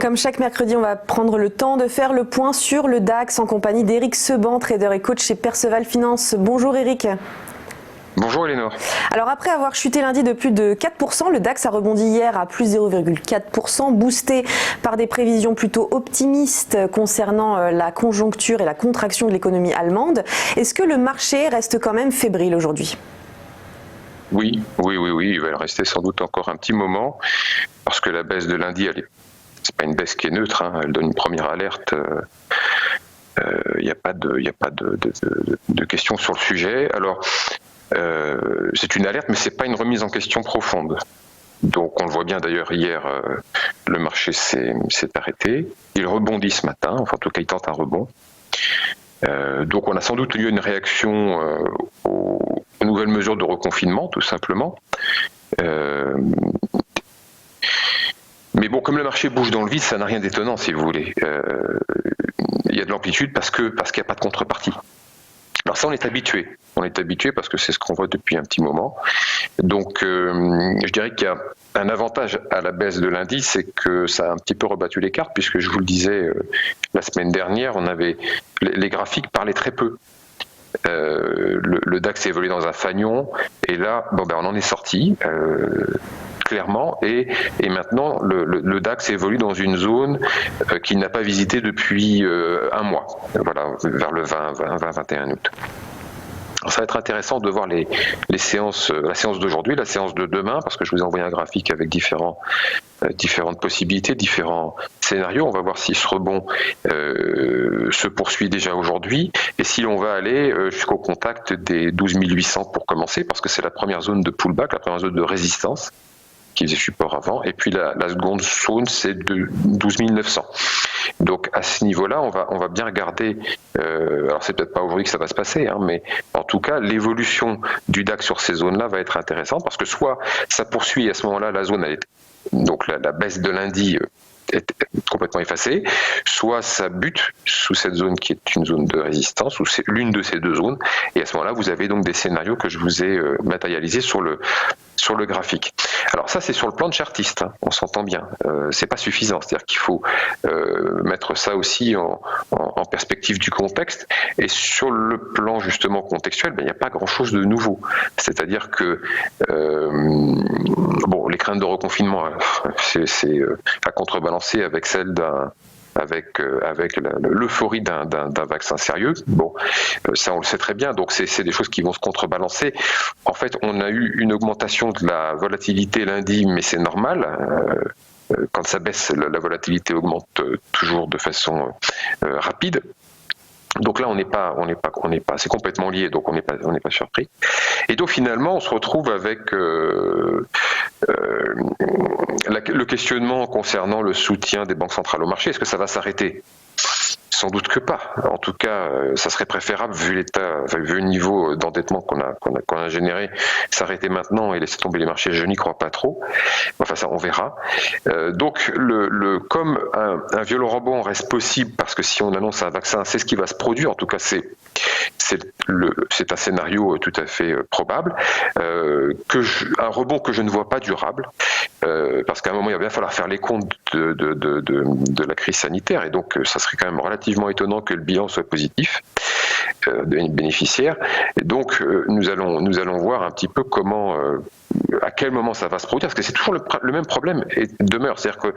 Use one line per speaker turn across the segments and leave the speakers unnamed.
Comme chaque mercredi, on va prendre le temps de faire le point sur le DAX en compagnie d'Éric Seban, trader et coach chez Perceval Finance. Bonjour Éric.
Bonjour Eleonore.
Alors après avoir chuté lundi de plus de 4%, le DAX a rebondi hier à plus 0,4%, boosté par des prévisions plutôt optimistes concernant la conjoncture et la contraction de l'économie allemande. Est-ce que le marché reste quand même fébrile aujourd'hui ?
Oui, il va rester sans doute encore un petit moment, parce que la baisse de lundi, c'est pas une baisse qui est neutre, hein, elle donne une première alerte. Il n'y a pas de questions sur le sujet. Alors, c'est une alerte, mais c'est pas une remise en question profonde. Donc, on le voit bien d'ailleurs hier, le marché s'est arrêté. Il rebondit ce matin, enfin en tout cas, il tente un rebond. Donc, on a sans doute eu une réaction aux nouvelles mesures de reconfinement, tout simplement. Mais bon, comme le marché bouge dans le vide, ça n'a rien d'étonnant, si vous voulez. Il y a de l'amplitude parce qu'il n'y a pas de contrepartie. Alors ça, on est habitué. On est habitué parce que c'est ce qu'on voit depuis un petit moment. Donc, je dirais qu'il y a un avantage à la baisse de lundi, c'est que ça a un petit peu rebattu les cartes, puisque je vous le disais la semaine dernière, les graphiques parlaient très peu. Le DAX s'est évolué dans un fanion, et là, on en est sorti. Clairement, et maintenant le DAX évolue dans une zone qu'il n'a pas visitée depuis un mois, voilà, vers le 20-21 août. Alors, ça va être intéressant de voir les séances, la séance d'aujourd'hui, la séance de demain, parce que je vous ai envoyé un graphique avec différentes possibilités, différents scénarios. On va voir si ce rebond se poursuit déjà aujourd'hui, et si l'on va aller jusqu'au contact des 12 800 pour commencer, parce que c'est la première zone de pullback, la première zone de résistance qui faisait support avant, et puis la seconde zone, c'est de 12 900. Donc à ce niveau-là, on va bien regarder, alors c'est peut-être pas aujourd'hui que ça va se passer, hein, mais en tout cas, l'évolution du DAX sur ces zones-là va être intéressante, parce que soit ça poursuit, et à ce moment-là, la zone, donc la baisse de lundi est complètement effacée, soit ça bute sous cette zone qui est une zone de résistance, ou c'est l'une de ces deux zones, et à ce moment-là, vous avez donc des scénarios que je vous ai matérialisés sur le graphique. Alors ça, c'est sur le plan de chartiste, hein, on s'entend bien. C'est pas suffisant, c'est-à-dire qu'il faut mettre ça aussi en perspective du contexte. Et sur le plan justement contextuel, il n'y a pas grand-chose de nouveau. C'est-à-dire que les craintes de reconfinement, c'est à contrebalancer avec celle avec l'euphorie d'un vaccin sérieux. Bon, ça on le sait très bien, donc c'est des choses qui vont se contrebalancer. En fait, on a eu une augmentation de la volatilité lundi, mais c'est normal. Quand ça baisse, la volatilité augmente toujours de façon rapide. Donc là, on n'est pas, c'est complètement lié, donc on n'est pas surpris. Et donc finalement, on se retrouve avec le questionnement concernant le soutien des banques centrales au marché. Est-ce que ça va s'arrêter ? Sans doute que pas. En tout cas, ça serait préférable, vu le niveau d'endettement qu'on a généré, s'arrêter maintenant et laisser tomber les marchés. Je n'y crois pas trop. Enfin, ça, on verra. Donc, comme un violent rebond reste possible, parce que si on annonce un vaccin, c'est ce qui va se produire. En tout cas, c'est un scénario tout à fait probable. Un rebond que je ne vois pas durable, parce qu'à un moment, il va bien falloir faire les comptes de la crise sanitaire, et donc ça serait quand même relativement étonnant que le bilan soit positif des bénéficiaires. Et donc nous allons voir un petit peu à quel moment ça va se produire, parce que c'est toujours le même problème demeure, c'est-à-dire que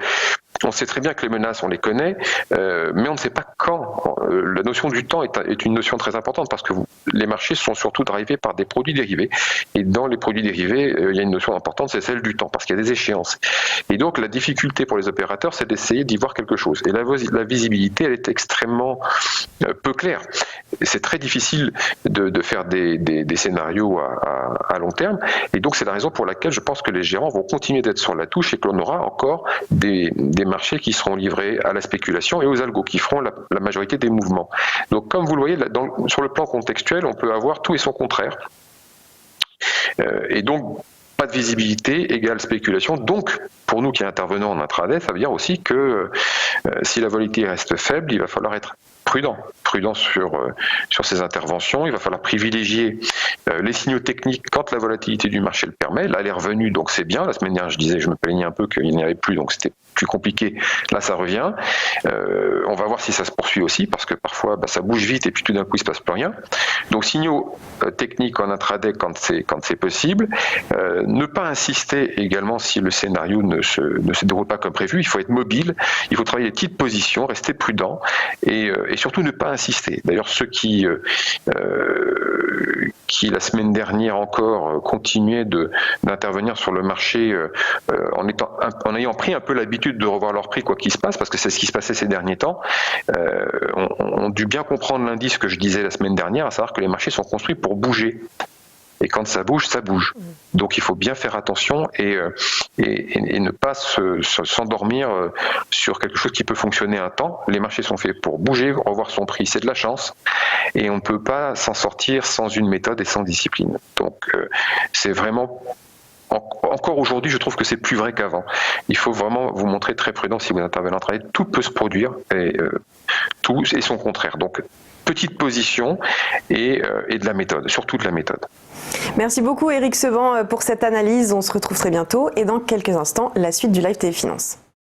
on sait très bien que les menaces, on les connaît, mais on ne sait pas quand. La notion du temps est une notion très importante, parce que les marchés sont surtout drivés par des produits dérivés. Et dans les produits dérivés, il y a une notion importante, c'est celle du temps, parce qu'il y a des échéances. Et donc la difficulté pour les opérateurs, c'est d'essayer d'y voir quelque chose. Et la visibilité, elle est extrêmement peu claire. C'est très difficile de faire des scénarios à long terme. Et donc c'est la raison pour laquelle je pense que les gérants vont continuer d'être sur la touche, et que l'on aura encore des marchés qui seront livrés à la spéculation et aux algos qui feront la majorité des mouvements. Donc comme vous le voyez, sur le plan contextuel, on peut avoir tout et son contraire. Et donc, pas de visibilité égale spéculation. Donc, pour nous qui intervenons en intraday, ça veut dire aussi que si la volatilité reste faible, il va falloir être prudent sur ces interventions. Il va falloir privilégier les signaux techniques quand la volatilité du marché le permet. Là, elle est revenue, donc c'est bien. La semaine dernière, je me plaignais un peu qu'il n'y avait plus, donc c'était plus compliqué, là ça revient. On va voir si ça se poursuit aussi, parce que parfois ça bouge vite et puis tout d'un coup il se passe plus rien. Donc signaux techniques en intraday quand c'est possible. Ne pas insister également si le scénario ne se déroule pas comme prévu. Il faut être mobile, il faut travailler les petites positions, rester prudent et surtout ne pas insister. D'ailleurs, ceux qui la semaine dernière encore continuaient d'intervenir sur le marché en ayant pris un peu l'habitude de revoir leur prix quoi qu'il se passe, parce que c'est ce qui se passait ces derniers temps, ont dû bien comprendre lundi ce que je disais la semaine dernière, à savoir que les marchés sont construits pour bouger. Et quand ça bouge, ça bouge. Donc il faut bien faire attention et ne pas s'endormir sur quelque chose qui peut fonctionner un temps. Les marchés sont faits pour bouger, revoir son prix, c'est de la chance. Et on ne peut pas s'en sortir sans une méthode et sans discipline. Donc c'est vraiment... Encore aujourd'hui, je trouve que c'est plus vrai qu'avant. Il faut vraiment vous montrer très prudent si vous intervenez en travail. Tout peut se produire et tout et son contraire. Donc petite position et de la méthode, surtout de la méthode.
Merci beaucoup Éric Sevant pour cette analyse. On se retrouve très bientôt et dans quelques instants, la suite du Live TV Finance.